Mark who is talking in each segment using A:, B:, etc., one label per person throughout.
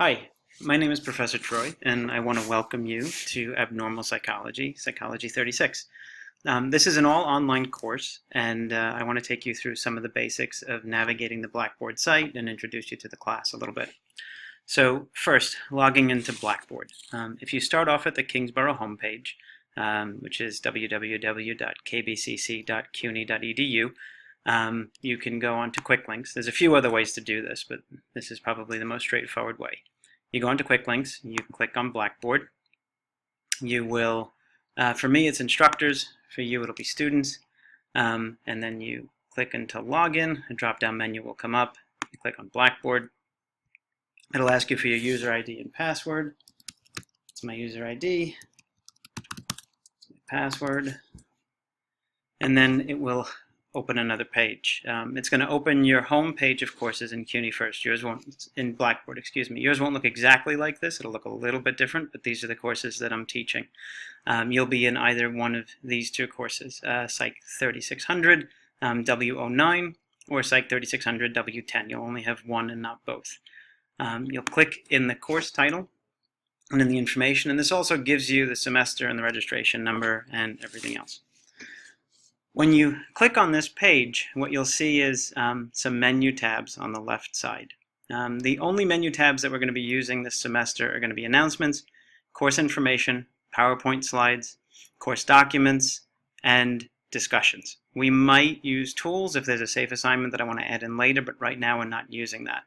A: Hi, my name is Professor Troy, and I want to welcome you to Abnormal Psychology, Psychology 36. This is an all-online course, and I want to take you through some of the basics of navigating the Blackboard site and introduce you to the class a little bit. So first, logging into Blackboard. If you start off at the Kingsborough homepage, which is www.kbcc.cuny.edu, you can go on to quick links. There's a few other ways to do this, but this is probably the most straightforward way. You go into quick links, you click on Blackboard. You will, for me it's instructors, for you it'll be students, and then you click into login, a drop-down menu will come up, you click on Blackboard. It'll ask you for your user ID and password. It's my user ID, it's my password, and then it will open another page. It's going to open your home page of courses in CUNY first. Yours won't, in Blackboard, excuse me. Yours won't look exactly like this. It'll look a little bit different, but these are the courses that I'm teaching. You'll be in either one of these two courses, Psych 3600 W09 or Psych 3600 W10. You'll only have one and not both. You'll click in the course title and in the information, and this also gives you the semester and the registration number and everything else. When you click on this page, what you'll see is some menu tabs on the left side. The only menu tabs that we're going to be using this semester are going to be announcements, course information, PowerPoint slides, course documents, and discussions. We might use tools if there's a safe assignment that I want to add in later, but right now we're not using that.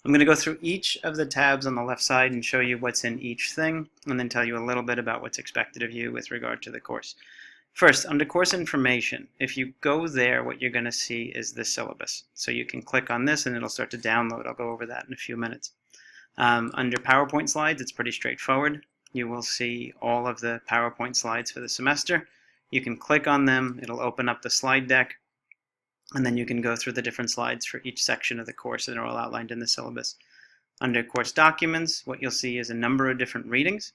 A: I'm going to go through each of the tabs on the left side and show you what's in each thing, and then tell you a little bit about what's expected of you with regard to the course. First, under course information, if you go there, what you're going to see is the syllabus. So you can click on this and it'll start to download. I'll go over that in a few minutes. Under PowerPoint slides, it's pretty straightforward. You will see all of the PowerPoint slides for the semester. You can click on them, it'll open up the slide deck, and then you can go through the different slides for each section of the course that are all outlined in the syllabus. Under course documents, what you'll see is a number of different readings.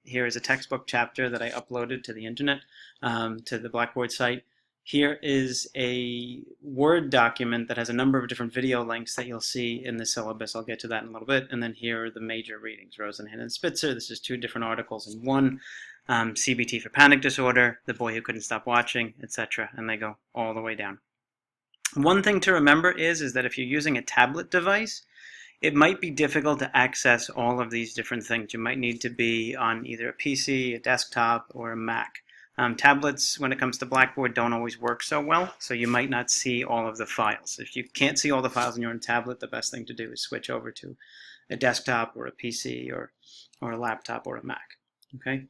A: Here is a textbook chapter that I uploaded to the internet, to the Blackboard site. Here is a Word document that has a number of different video links that you'll see in the syllabus. I'll get to that in a little bit. And then here are the major readings, Rosenhan and Spitzer. This is two different articles in one. CBT for panic disorder, The Boy Who Couldn't Stop Watching, etc. And they go all the way down. One thing to remember is that if you're using a tablet device, it might be difficult to access all of these different things. You might need to be on either a PC, a desktop, or a Mac. Tablets, when it comes to Blackboard, don't always work so well, so you might not see all of the files. If you can't see all the files on your own tablet, the best thing to do is switch over to a desktop or a PC or a laptop or a Mac. Okay.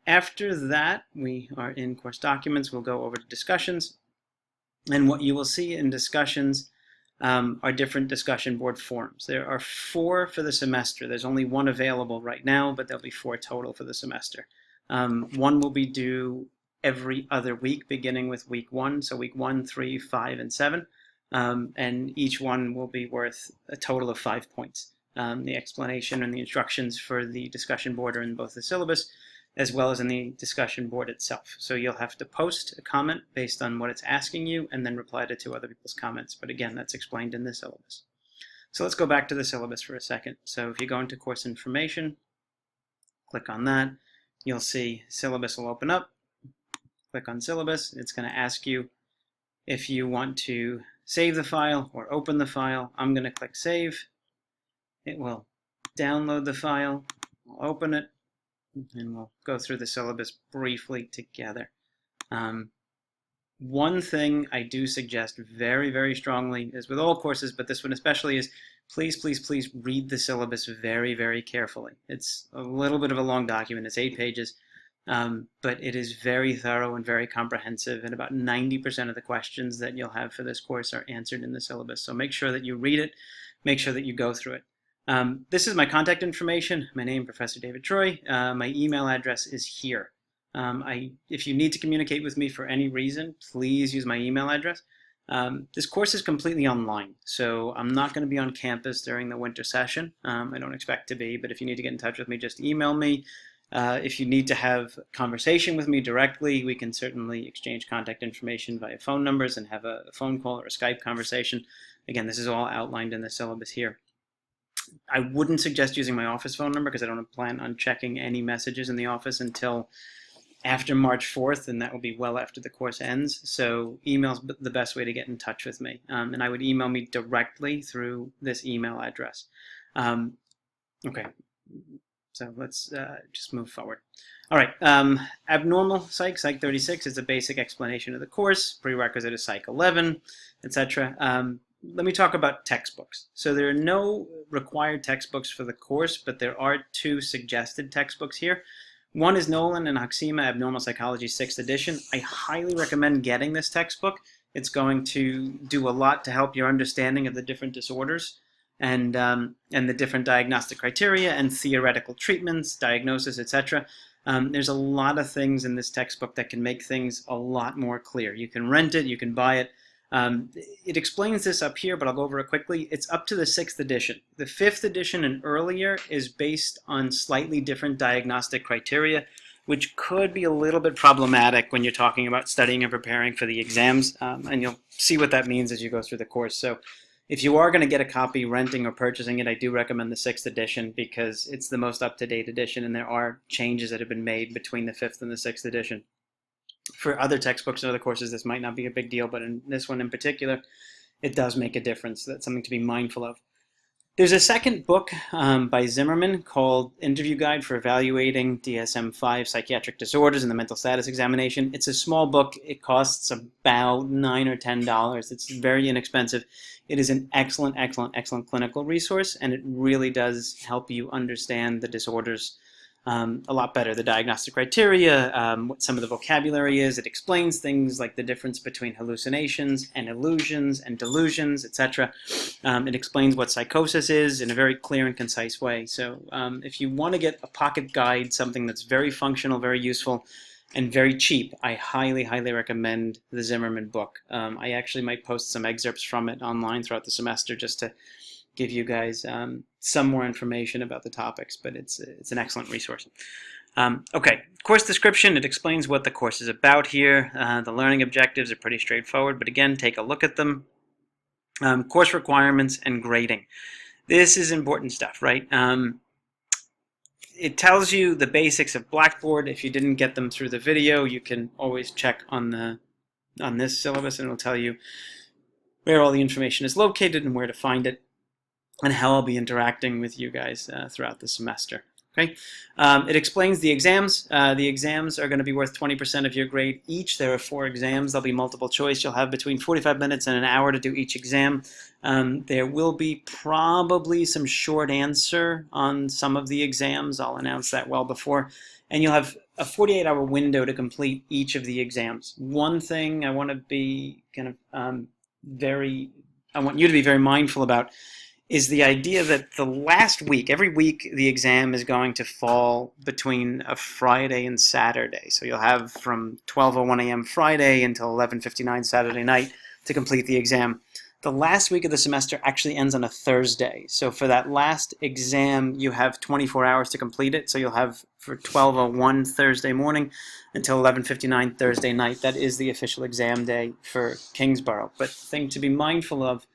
A: After that, we are in course documents. We'll go over to discussions, and what you will see in discussions are different discussion board forums. There are 4 for the semester. There's only 1 available right now, but there'll be 4 total for the semester. 1 will be due every other week, beginning with week 1, so week 1, 3, 5, and 7, and each one will be worth a total of 5 points. The explanation and the instructions for the discussion board are in both the syllabus as well as in the discussion board itself. So you'll have to post a comment based on what it's asking you and then reply to 2 other people's comments. But again, that's explained in the syllabus. So let's go back to the syllabus for a second. So if you go into course information, click on that, you'll see syllabus will open up. Click on syllabus. It's going to ask you if you want to save the file or open the file. I'm going to click save. It will download the file. I'll open it, and we'll go through the syllabus briefly together. One thing I do suggest very, very strongly is with all courses, but this one especially, is please, please, please read the syllabus very, very carefully. It's a little bit of a long document. It's 8 pages, but it is very thorough and very comprehensive, and about 90% of the questions that you'll have for this course are answered in the syllabus. So make sure that you read it, make sure that you go through it. This is my contact information. My name, Professor David Troy. My email address is here. If you need to communicate with me for any reason, please use my email address. This course is completely online, so I'm not going to be on campus during the winter session. I don't expect to be, but if you need to get in touch with me, just email me. If you need to have a conversation with me directly, we can certainly exchange contact information via phone numbers and have a phone call or a Skype conversation. Again, this is all outlined in the syllabus here. I wouldn't suggest using my office phone number because I don't plan on checking any messages in the office until after March 4th, and that will be well after the course ends. So email's the best way to get in touch with me. And I would email me directly through this email address. Okay, so let's just move forward. All right, abnormal psych, Psych 36 is a basic explanation of the course. Prerequisite is Psych 11, etc. Let me talk about textbooks. So there are no required textbooks for the course, but there are 2 suggested textbooks here. One is Nolan and Hoxema, Abnormal Psychology 6th edition. I highly recommend getting this textbook. It's going to do a lot to help your understanding of the different disorders and the different diagnostic criteria and theoretical treatments, diagnosis, etc. There's a lot of things in this textbook that can make things a lot more clear. You can rent it, you can buy it. It explains this up here, but I'll go over it quickly. It's up to the 6th edition. The 5th edition and earlier is based on slightly different diagnostic criteria, which could be a little bit problematic when you're talking about studying and preparing for the exams, and you'll see what that means as you go through the course. So if you are going to get a copy, renting or purchasing it, I do recommend the 6th edition because it's the most up-to-date edition, and there are changes that have been made between the 5th and the 6th edition. For other textbooks and other courses, this might not be a big deal, but in this one in particular, it does make a difference. That's something to be mindful of. There's a second book by Zimmerman called Interview Guide for Evaluating DSM-5 Psychiatric Disorders in the Mental Status Examination. It's a small book. It costs about $9 or $10. It's very inexpensive. It is an excellent, excellent, excellent clinical resource, and it really does help you understand the disorders a lot better, the diagnostic criteria, what some of the vocabulary is. It explains things like the difference between hallucinations and illusions and delusions, etc. It explains what psychosis is in a very clear and concise way. So if you want to get a pocket guide, something that's very functional, very useful, and very cheap, I highly, highly recommend the Zimmerman book. I actually might post some excerpts from it online throughout the semester just to give you guys some more information about the topics, but it's an excellent resource. Okay, course description, it explains what the course is about here. The learning objectives are pretty straightforward, but again, take a look at them. Course requirements and grading. This is important stuff, right? It tells you the basics of Blackboard. If you didn't get them through the video, you can always check on this syllabus, and it'll tell you where all the information is located and where to find it, and how I'll be interacting with you guys throughout the semester. Okay, it explains the exams. The exams are going to be worth 20% of your grade each. There are 4 exams. There'll be multiple choice. You'll have between 45 minutes and an hour to do each exam. There will be probably some short answer on some of the exams. I'll announce that well before. And you'll have a 48-hour window to complete each of the exams. One thing I want to be kind of I want you to be very mindful about is the idea that the last week, every week, the exam is going to fall between a Friday and Saturday. So you'll have from 12:01 a.m. Friday until 11:59 Saturday night to complete the exam. The last week of the semester actually ends on a Thursday. So for that last exam, you have 24 hours to complete it. So you'll have for 12:01 Thursday morning until 11:59 Thursday night. That is the official exam day for Kingsborough. But the thing to be mindful of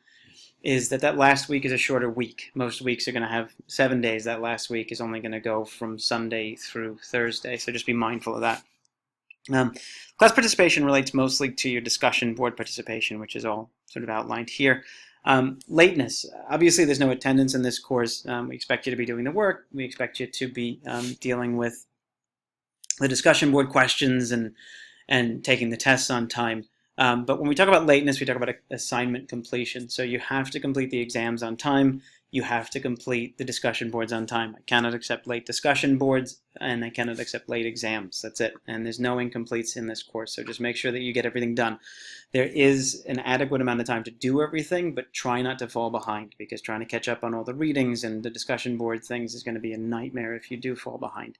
A: is that last week is a shorter week. Most weeks are going to have 7 days. That last week is only going to go from Sunday through Thursday, so just be mindful of that. Class participation relates mostly to your discussion board participation, which is all sort of outlined here. Lateness. Obviously, there's no attendance in this course. We expect you to be doing the work. We expect you to be dealing with the discussion board questions and taking the tests on time. But when we talk about lateness, we talk about assignment completion. So you have to complete the exams on time. You have to complete the discussion boards on time. I cannot accept late discussion boards, and I cannot accept late exams. That's it. And there's no incompletes in this course. So just make sure that you get everything done. There is an adequate amount of time to do everything, but try not to fall behind, because trying to catch up on all the readings and the discussion board things is going to be a nightmare if you do fall behind.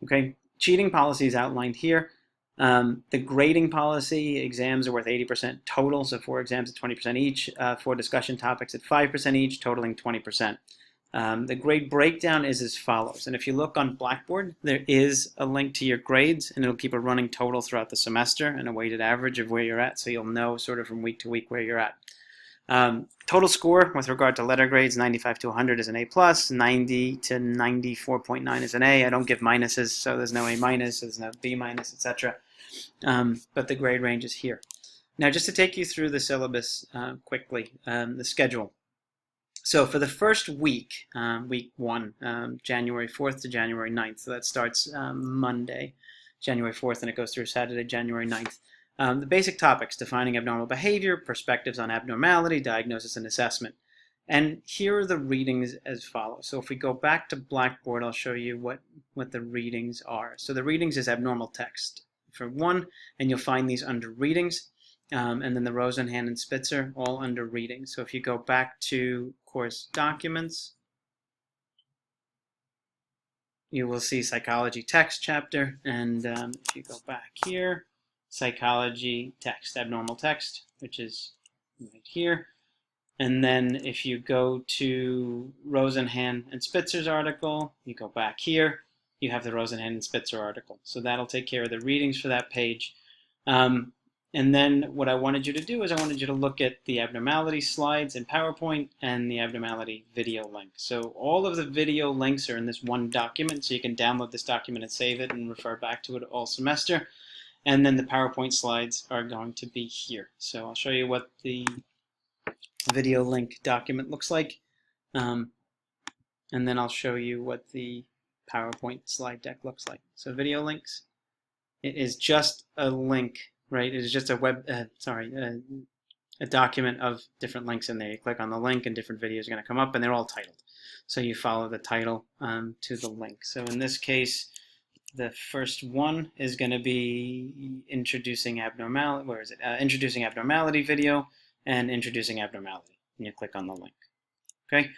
A: Okay, cheating policy is outlined here. The grading policy, exams are worth 80% total, so 4 exams at 20% each, 4 discussion topics at 5% each, totaling 20%. The grade breakdown is as follows, and if you look on Blackboard, there is a link to your grades, and it'll keep a running total throughout the semester and a weighted average of where you're at, so you'll know sort of from week to week where you're at. Total score with regard to letter grades, 95 to 100 is an A+, 90 to 94.9 is an A. I don't give minuses, so there's no A-, there's no B-, etc. But the grade range is here. Now, just to take you through the syllabus quickly, the schedule. So for the first week, week 1, January 4th to January 9th, so that starts Monday, January 4th, and it goes through Saturday, January 9th. The basic topics: defining abnormal behavior, perspectives on abnormality, diagnosis and assessment. And here are the readings as follows. So if we go back to Blackboard, I'll show you what the readings are. So the readings is abnormal text for 1, and you'll find these under readings. And then the Rosenhan and Spitzer, all under readings. So if you go back to course documents, you will see psychology text chapter, and if you go back here, psychology text, abnormal text, which is right here. And then if you go to Rosenhan and Spitzer's article, you go back here, you have the Rosenhan and Spitzer article. So that'll take care of the readings for that page. And then what I wanted you to do is I wanted you to look at the abnormality slides in PowerPoint and the abnormality video link. So all of the video links are in this one document, so you can download this document and save it and refer back to it all semester. And then the PowerPoint slides are going to be here. So I'll show you what the video link document looks like. And then I'll show you what the PowerPoint slide deck looks like. So video links, it is just a link. Right, it is just a a document of different links in there. You click on the link and different videos are going to come up, and they're all titled. So you follow the title to the link. So in this case, the first one is going to be introducing abnormality. Where is it? Introducing abnormality video and introducing abnormality. And you click on the link. Okay.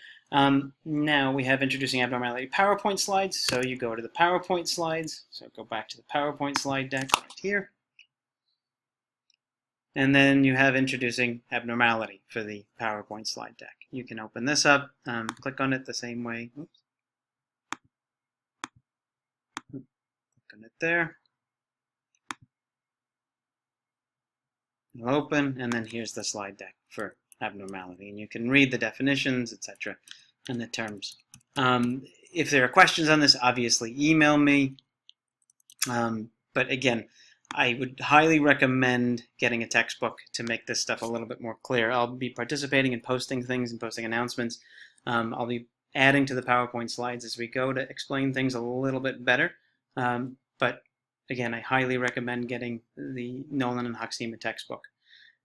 A: Now we have introducing abnormality PowerPoint slides. So you go to the PowerPoint slides. So go back to the PowerPoint slide deck right here. And then you have introducing abnormality for the PowerPoint slide deck. You can open this up, click on it the same way. Oops. Click on it there. It'll open, and then here's the slide deck for abnormality. And you can read the definitions, etc., and the terms. If there are questions on this, obviously email me. But again, I would highly recommend getting a textbook to make this stuff a little bit more clear. I'll be participating in posting things and posting announcements. I'll be adding to the PowerPoint slides as we go to explain things a little bit better. But again, I highly recommend getting the Nolan and Hoxema textbook.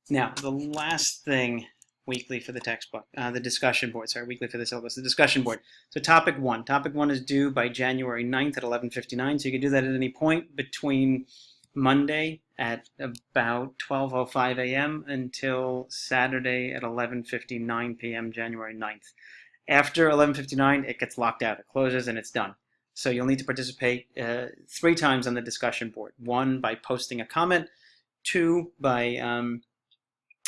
A: Now, the last thing weekly for the textbook, the discussion board, weekly for the syllabus, the discussion board. So topic 1. Topic 1 is due by January 9th at 11:59, so you can do that at any point between Monday at about 12:05 a.m. until Saturday at 11:59 p.m. January 9th. After 11:59, it gets locked out. It closes and it's done. So you'll need to participate 3 times on the discussion board. 1, by posting a comment. 2, by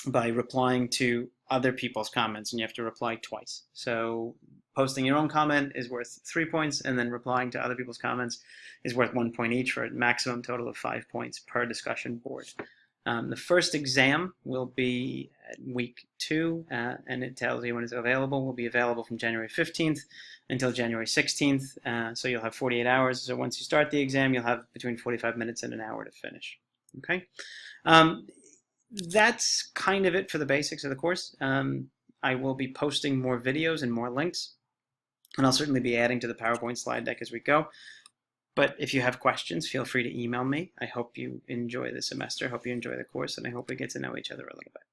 A: replying to other people's comments, and you have to reply twice. So posting your own comment is worth 3 points, and then replying to other people's comments is worth 1 point each, for a maximum total of 5 points per discussion board. The first exam will be at week 2, and it tells you when it's available. Will be available from January 15th until January 16th, so you'll have 48 hours. So once you start the exam, you'll have between 45 minutes and an hour to finish. Okay, that's kind of it for the basics of the course. I will be posting more videos and more links, and I'll certainly be adding to the PowerPoint slide deck as we go. But if you have questions, feel free to email me. I hope you enjoy the semester, I hope you enjoy the course, and I hope we get to know each other a little bit.